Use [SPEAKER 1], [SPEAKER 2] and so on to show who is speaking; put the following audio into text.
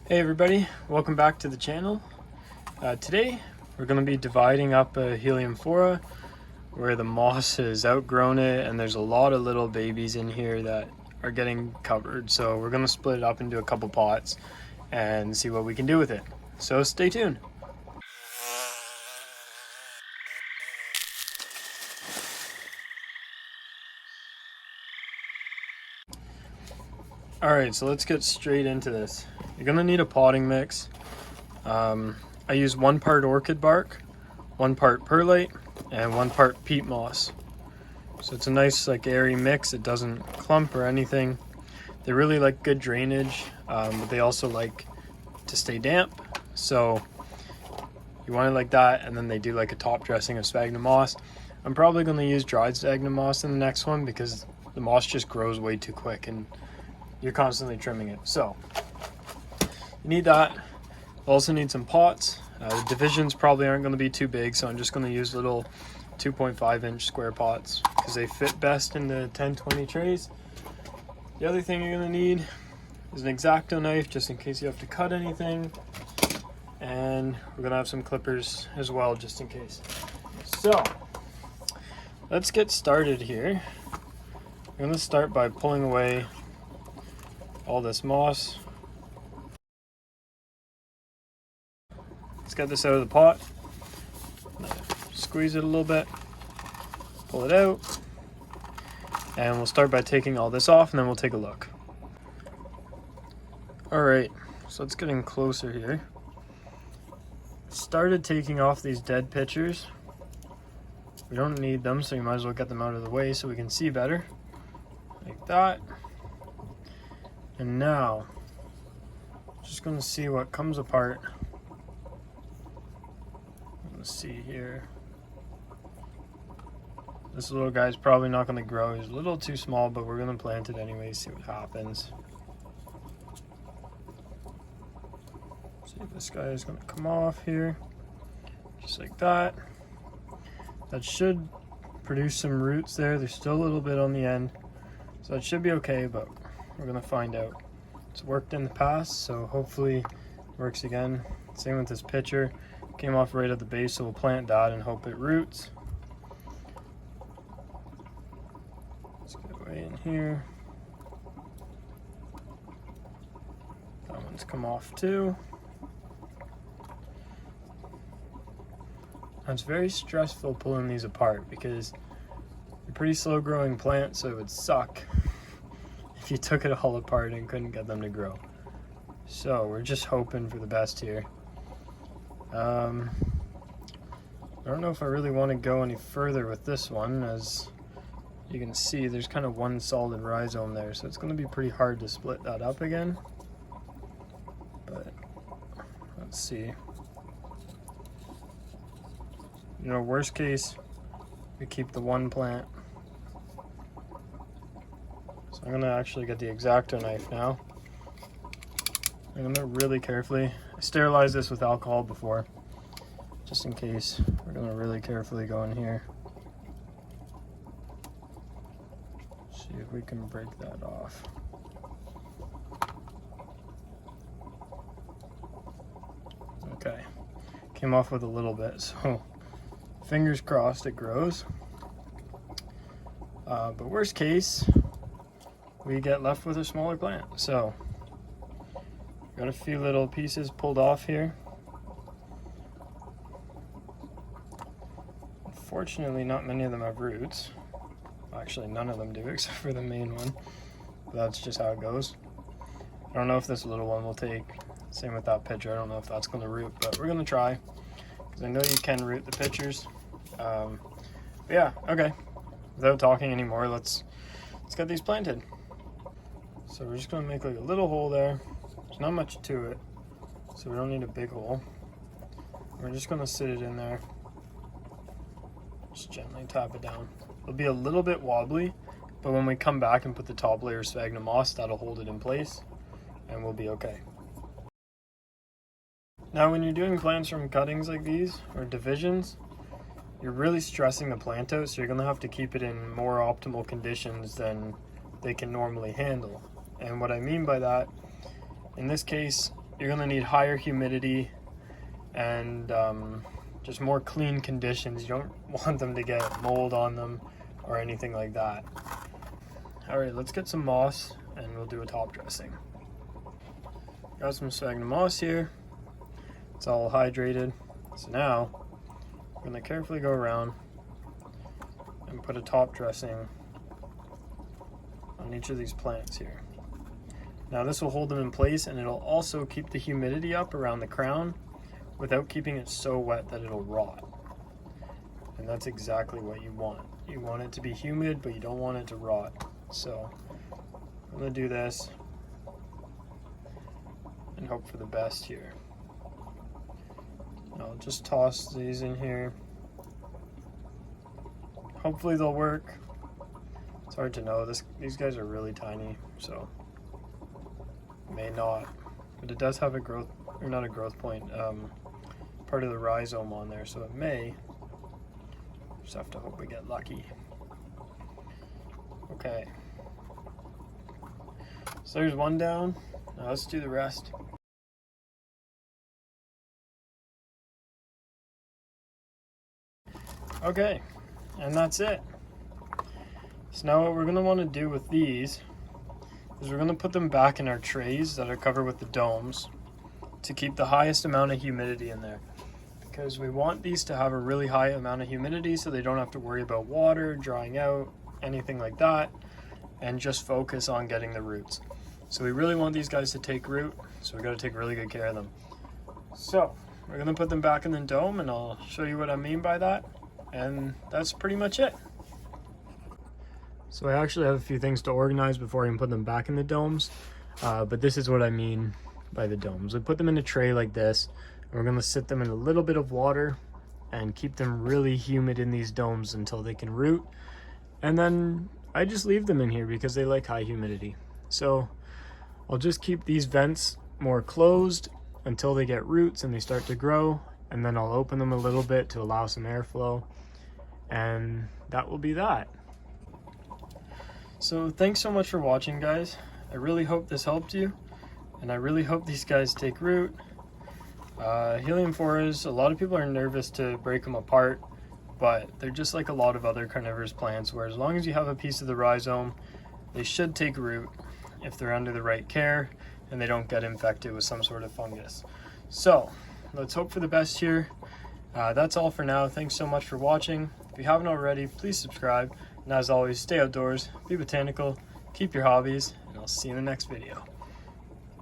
[SPEAKER 1] Hey everybody, welcome back to the channel. Today we're going to be dividing up a Heliamphora where the moss has outgrown it and there's a lot of little babies in here that are getting covered. So we're going to split it up into a couple pots and see what we can do with it. So stay tuned. Alright, so let's get straight into this. You're going to need a potting mix. I use 1 part orchid bark, 1 part perlite, and 1 part peat moss. So it's a nice airy mix. It doesn't clump or anything. They really like good drainage, but they also like to stay damp. So you want it like that, and then they do like a top dressing of sphagnum moss. I'm probably going to use dried sphagnum moss in the next one because the moss just grows way too quick and you're constantly trimming it. So you need that. You also need some pots. The divisions probably aren't going to be too big, so I'm just going to use little 2.5-inch square pots because they fit best in the 10-20 trays. The other thing you're going to need is an X-Acto knife just in case you have to cut anything, and we're going to have some clippers as well just in case. So let's get started here. I'm going to start by pulling away all this moss. Let's get this out of the pot. Squeeze it a little bit, pull it out, and we'll start by taking all this off and then we'll take a look. Alright, so it's getting closer here. Started taking off these dead pictures. We don't need them, so you might as well get them out of the way so we can see better. Like that. And now, just going to see what comes apart. Let's see here. This little guy's probably not going to grow. He's a little too small, but we're going to plant it anyway, see what happens. See if this guy is going to come off here. Just like that. That should produce some roots there. There's still a little bit on the end. So it should be okay, but we're going to find out. It's worked in the past, so hopefully it works again. Same with this pitcher. Came off right at the base, so we'll plant that and hope it roots. Let's get way in here. That one's come off too. Now it's very stressful pulling these apart because they're pretty slow growing plants, so it would suck if you took it all apart and couldn't get them to grow. So we're just hoping for the best here. I don't know if I really want to go any further with this one. As you can see, there's kind of one solid rhizome there, so it's going to be pretty hard to split that up again. But let's see. You know, worst case, we keep the one plant. So I'm going to actually get the X-Acto knife now. I'm going to really carefully sterilize this with alcohol before, just in case. We're going to really carefully go in here. See if we can break that off. Okay, came off with a little bit, so fingers crossed it grows. But worst case, we get left with a smaller plant. So got a few little pieces pulled off here. Unfortunately, not many of them have roots. Well, actually, none of them do except for the main one. But that's just how it goes. I don't know if this little one will take. Same with that pitcher. I don't know if that's going to root, but we're going to try because I know you can root the pitchers. But yeah, okay. Without talking anymore, let's get these planted. So we're just going to make like a little hole there. There's not much to it, so we don't need a big hole. We're just going to sit it in there. Just gently tap it down. It'll be a little bit wobbly, but when we come back and put the top layer of sphagnum moss, that'll hold it in place, and we'll be okay. Now when you're doing plants from cuttings like these, or divisions, you're really stressing the plant out, so you're going to have to keep it in more optimal conditions than they can normally handle. And what I mean by that, in this case, you're gonna need higher humidity and just more clean conditions. You don't want them to get mold on them or anything like that. All right, let's get some moss and we'll do a top dressing. Got some sphagnum moss here. It's all hydrated. So now I'm gonna carefully go around and put a top dressing on each of these plants here. Now this will hold them in place, and it'll also keep the humidity up around the crown without keeping it so wet that it'll rot. And that's exactly what you want. You want it to be humid, but you don't want it to rot. So I'm gonna do this and hope for the best here. I'll just toss these in here. Hopefully they'll work. It's hard to know. These guys are really tiny, so may not. But it does have a growth, or not a growth point, part of the rhizome on there, so it may. Just have to hope we get lucky. Okay. So there's one down. Now let's do the rest. Okay, and that's it. So now what we're going to want to do with these is we're going to put them back in our trays that are covered with the domes to keep the highest amount of humidity in there, because we want these to have a really high amount of humidity so they don't have to worry about water drying out, anything like that, and just focus on getting the roots. So we really want these guys to take root, so we got to take really good care of them. So we're going to put them back in the dome, and I'll show you what I mean by that. And that's pretty much it. So I actually have a few things to organize before I can put them back in the domes, but this is what I mean by the domes. We put them in a tray like this, and we're going to sit them in a little bit of water and keep them really humid in these domes until they can root. And then I just leave them in here because they like high humidity. So I'll just keep these vents more closed until they get roots and they start to grow, and then I'll open them a little bit to allow some airflow, and that will be that. So thanks so much for watching, guys. I really hope this helped you, and I really hope these guys take root. Heliamphoras, a lot of people are nervous to break them apart, but they're just like a lot of other carnivorous plants, where as long as you have a piece of the rhizome, they should take root if they're under the right care and they don't get infected with some sort of fungus. So let's hope for the best here. That's all for now. Thanks so much for watching. If you haven't already, please subscribe. And as always, stay outdoors, be botanical, keep your hobbies, and I'll see you in the next video.